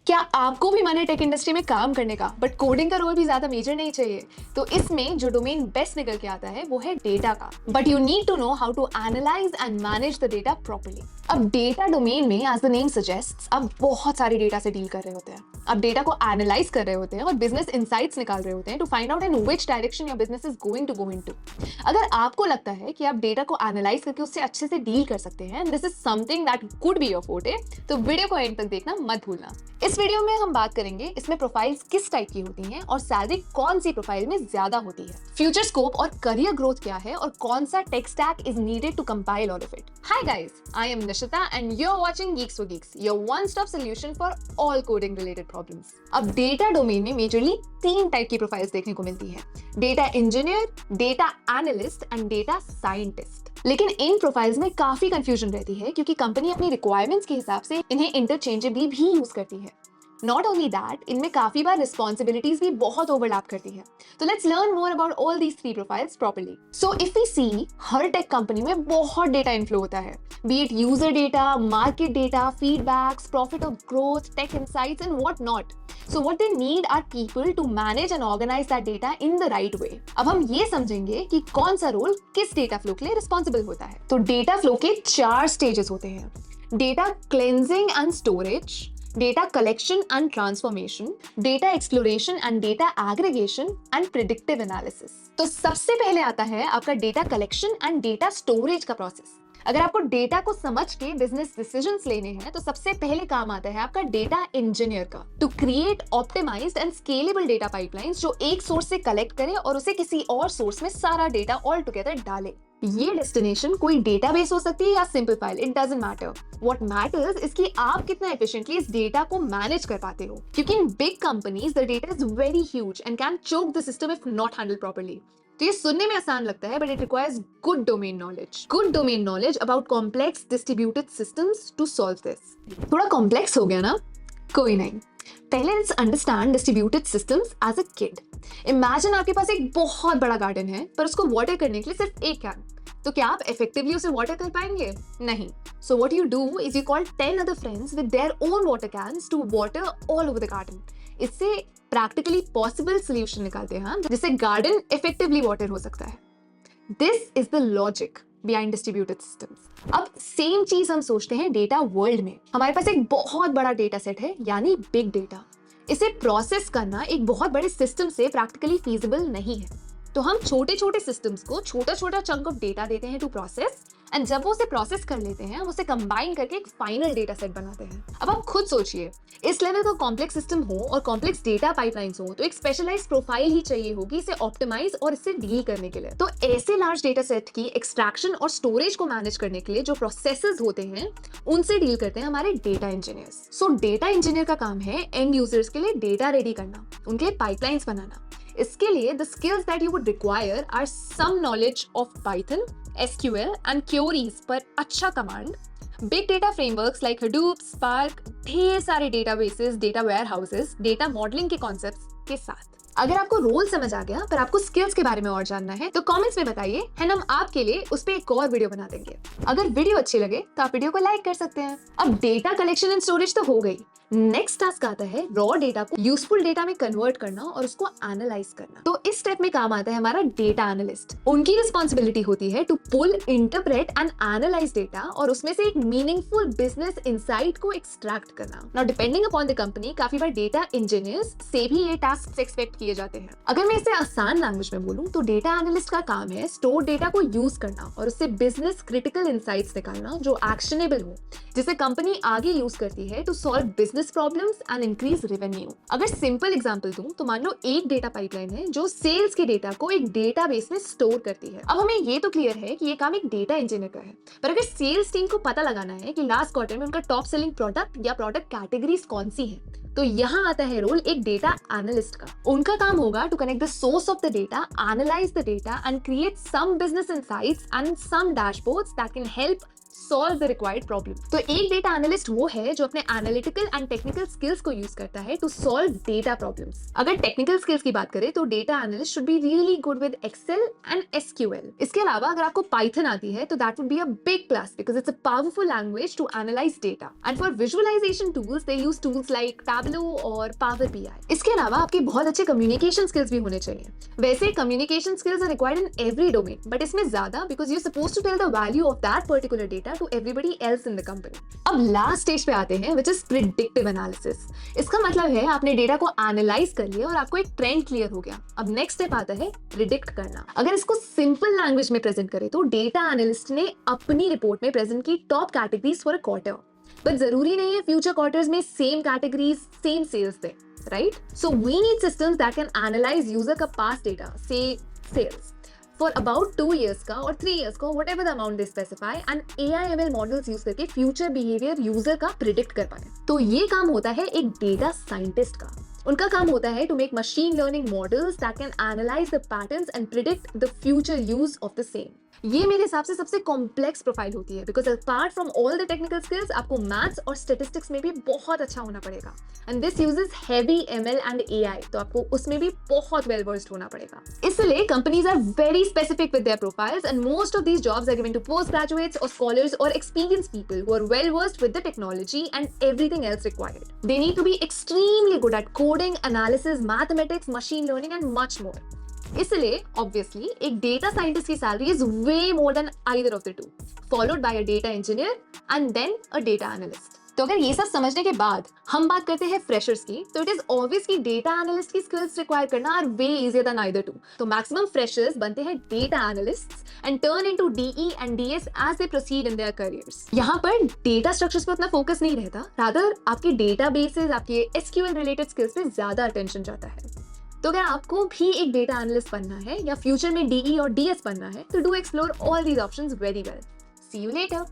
क्या आपको भी मन है टेक इंडस्ट्री में काम करने का, बट कोडिंग का रोल भी ज्यादा मेजर नहीं चाहिए? तो इसमें जो डोमेन बेस्ट निकल के आता है वो है डेटा का। But you need to know how to analyse and manage the data properly. अब डेटा डोमेन में एज द नेम सजेस्ट्स आप बहुत सारे डेटा से डील कर रहे होते हैं। आप डेटा को एनालाइज कर रहे होते हैं और बिजनेस इनसाइट्स निकाल रहे होते हैं to find out in which direction your business is going to go into. अगर आपको लगता है कि आप डेटा को एनालाइज करके उससे अच्छे से डील कर सकते हैं, this is something that could be your forte, तो वीडियो को एंड तक देखना मत भूलना। इस वीडियो में हम बात करेंगे इसमें प्रोफाइल्स किस टाइप की होती हैं और सैलरी कौन सी प्रोफाइल में ज्यादा होती है, फ्यूचर स्कोप और करियर ग्रोथ क्या है और कौन सा tech stack is needed to compile all of it. Hi guys, I am Nishita and you are watching Geeks for Geeks, your one-stop solution for all coding related problems। अब data domain में majorly 3 type की profiles देखने को मिलती है: data engineer, data analyst and data scientist. लेकिन इन profiles में काफी कंफ्यूजन रहती है क्योंकि कंपनी अपनी रिक्वायरमेंट्स के हिसाब से इन्हें इंटरचेंजेबली भी यूज करती है। नॉट ओनली दैट, इनमें काफी बार रिस्पॉन्सिबिलिटीज भी बहुत ओवरलैप करती है। तो let's learn more about all these 3 profiles properly. So if we see, हर टेक कंपनी में बहुत डेटा इनफ्लो होता है, be it user data, market data, feedbacks, profit और growth, tech insights and what not. So what they need are people to manage and organize that data in the right way। अब हम ये समझेंगे कि कौन सा रोल किस data flow के लिए रिस्पॉन्सिबल होता है। तो डेटा फ्लो के 4 स्टेजेस होते हैं: data cleansing and storage, data collection and transformation, data exploration and data aggregation and predictive analysis. तो सबसे पहले आता है आपका data collection and data storage का प्रोसेस। अगर आपको डेटा को समझ के बिजनेस डिसीजंस लेने हैं तो सबसे पहले काम आता है आपका डेटा इंजीनियर का, to create optimised and scalable data pipelines जो एक सोर्स से कलेक्ट करे और उसे किसी और सोर्स में सारा डेटा ऑल टुगेदर डाले। ये डेस्टिनेशन कोई डेटाबेस हो सकती है या simple file, it doesn't matter. What matters is कि आप कितना एफिशिएंटली इस डेटा को मैनेज कर पाते हो, क्योंकि in big companies the data is very huge and can choke the system if not handled properly. तो ये सुनने में आसान लगता है, but it requires good domain knowledge about complex distributed systems to solve this. थोड़ा कॉम्प्लेक्स हो गया ना? कोई नहीं, पहले let's understand distributed systems as a kid. Imagine आपके पास एक बहुत बड़ा गार्डन है, पर उसको वाटर करने के लिए सिर्फ एक कैन। तो क्या आप इफेक्टिवली उसे वाटर कर पाएंगे? नहीं। So what you do is you call 10 other friends with their own water cans to water all over the garden. इससे प्रैक्टिकली पॉसिबल सोल्यूशन निकालते हैं जिससे गार्डन इफेक्टिवली वाटर हो सकता है। This is the logic behind distributed systems. अब same चीज हम सोचते हैं डेटा वर्ल्ड में। हमारे पास एक बहुत बड़ा डेटा सेट है, यानी बिग डेटा। इसे प्रोसेस करना एक बहुत बड़े सिस्टम से प्रैक्टिकली फीजिबल नहीं है, तो हम छोटे छोटे सिस्टम्स को छोटा छोटा चंक ऑफ डेटा देते हैं टू प्रोसेस, एंड जब वो उसे प्रोसेस कर लेते हैं, उसे कंबाइन करके एक फाइनल डेटा सेट बनाते हैं। अब आप खुद सोचिए, इस लेवल का कॉम्प्लेक्स सिस्टम हो और कॉम्प्लेक्स डेटा पाइपलाइंस हो तो एक स्पेशलाइज्ड प्रोफाइल ही चाहिए होगी इसे ऑप्टिमाइज और इससे डील करने के लिए। तो ऐसे लार्ज डेटा सेट की एक्सट्रैक्शन और स्टोरेज को मैनेज करने के लिए जो प्रोसेसेस होते हैं उनसे डील करते हैं हमारे डेटा इंजीनियर्स। सो डेटा इंजीनियर का काम है एंड यूजर्स के लिए डेटा रेडी करना, उनके लिए पाइपलाइंस बनाना। इसके लिए the skills that you would require are some knowledge of Python, SQL and queries पर अच्छा command, big data frameworks like Hadoop, Spark, ढेर सारे databases, data warehouses, data modelling के कॉन्सेप्ट्स के साथ। अगर आपको रोल समझ आ गया पर आपको स्किल्स के बारे में और जानना है तो कमेंट्स में बताइए एंड हम आपके लिए उस पर एक और वीडियो बना देंगे। अगर वीडियो अच्छी लगे तो आप वीडियो को लाइक कर सकते हैं। अब डेटा कलेक्शन एंड स्टोरेज तो हो गई, नेक्स्ट टास्क आता है रॉ डेटा को यूजफुल डेटा में कन्वर्ट करना और उसको एनालाइज करना। तो इस स्टेप में काम आता है हमारा डेटा एनालिस्ट। उनकी रिस्पॉन्सिबिलिटी होती है to pull, interpret and analyse data और उसमें से एक मीनिंगफुल बिजनेस इंसाइट को एक्सट्रैक्ट करना। Now depending upon the company, काफी बार डेटा इंजीनियर्स से भी ये टास्क एक्सपेक्ट किए जाते हैं। अगर मैं इसे आसान लैंग्वेज में बोलूं तो डेटा एनालिस्ट का काम है स्टोर डेटा को यूज करना और उससे बिजनेस क्रिटिकल इंसाइट्स निकालना जो एक्शनेबल हो, जिसे कंपनी आगे यूज करती है to solve business problems and increase revenue. अगर सिंपल एग्जांपल दूं तो मान लो एक डेटा पाइपलाइन है जो सेल्स के डेटा को एक डेटाबेस में स्टोर करती है। अब हमें ये तो क्लियर है कि ये काम एक डेटा इंजीनियर का है, पर अगर सेल्स टीम को पता लगाना है कि लास्ट क्वार्टर में उनका टॉप सेलिंग प्रोडक्ट या प्रोडक्ट कैटेगरीज कौन सी है, तो यहाँ आता है रोल एक डेटा एनालिस्ट का। उनका काम होगा to connect the source of the data, analyse the data and create some business insights and some dashboards that can help solve the required problem. तो एक डेटा एनालिस्ट वो है जो अपने एनालिटिकल एंड टेक्निकल स्किल्स को use करता है to solve data problems. अगर टेक्निकल स्किल्स की बात करें तो data analyst should be really good with Excel and SQL. इसके अलावा अगर आपको पाइथन आती है तो that would be a big plus because it's a powerful language to analyse data. And for visualisation tools they use tools like Tableau और power BI. इसके अलावा आपके बहुत अच्छे कम्युनिकेशन स्किल्स भी होने चाहिए. वैसे communication skills are required in every domain, but इसमें ज्यादा because you suppose to tell the value of that particular data to everybody else in the company. अब लास्ट स्टेज पे आते हैं विच इज प्रिडिक्टिव एनालिसिस. इसका मतलब है आपने डेटा को एनालाइज कर लिया और आपको एक ट्रेंड क्लियर हो गया. अब नेक्स्ट स्टेप आता है प्रिडिक्ट करना. अगर इसको सिंपल लैंग्वेज में प्रेजेंट करें तो डेटा एनालिस्ट ने अपनी रिपोर्ट में प्रेजेंट की top categories for a quarter. But जरूरी नहीं है फ्यूचर क्वार्टर्स में सेम कैटेगरीज सेम सेल्स दें, right? So we need systems that can analyze user का past data, say sales, for about 2 years का और 3 years का, whatever the amount they specify, and AI ML models use करके future behavior user का predict कर पाए. तो ये काम होता है एक data scientist का. उनका काम होता है to make machine learning models that can analyze the patterns and predict the future use of the same. ये मेरे हिसाब से सबसे कॉम्प्लेक्स प्रोफाइल होती है because apart from all the technical skills आपको मैथ्स और स्टेटिस्टिक्स में भी बहुत अच्छा होना पड़ेगा. And this uses heavy ML and AI, तो आपको उसमें भी बहुत वेल वर्स्ड होना पड़ेगा. इसलिए companies are very specific with their profiles and most of these jobs are given to post graduates और स्कॉलर्स और experienced people who are well versed with the technology and everything else required. They need to be extremely good at coding, analysis, mathematics, machine learning and much more. इसलिए obviously एक data scientist की salary is way more than either of the two, followed by a data engineer and then a data analyst. तो अगर ये सब समझने के बाद हम बात करते हैं फ्रेशर्स की, तो इट इज ऑब्वियस कि डेटा एनालिस्ट की स्किल्स रिक्वायर करना are way easier than either two. तो मैक्सिमम फ्रेशर्स बनते हैं data analysts and turn into DE and DS as they proceed in their careers. यहाँ पर डेटा स्ट्रक्चर्स पे उतना फोकस नहीं रहता, रादर आपके डेटाबेसेस, आपके एसक्यूएल रिलेटेड स्किल्स पे ज्यादा अटेंशन जाता है. तो अगर आपको भी एक डेटा एनालिस्ट बनना है या फ्यूचर में डीई और डीएस बनना है तो do explore all these options very well. See you letter.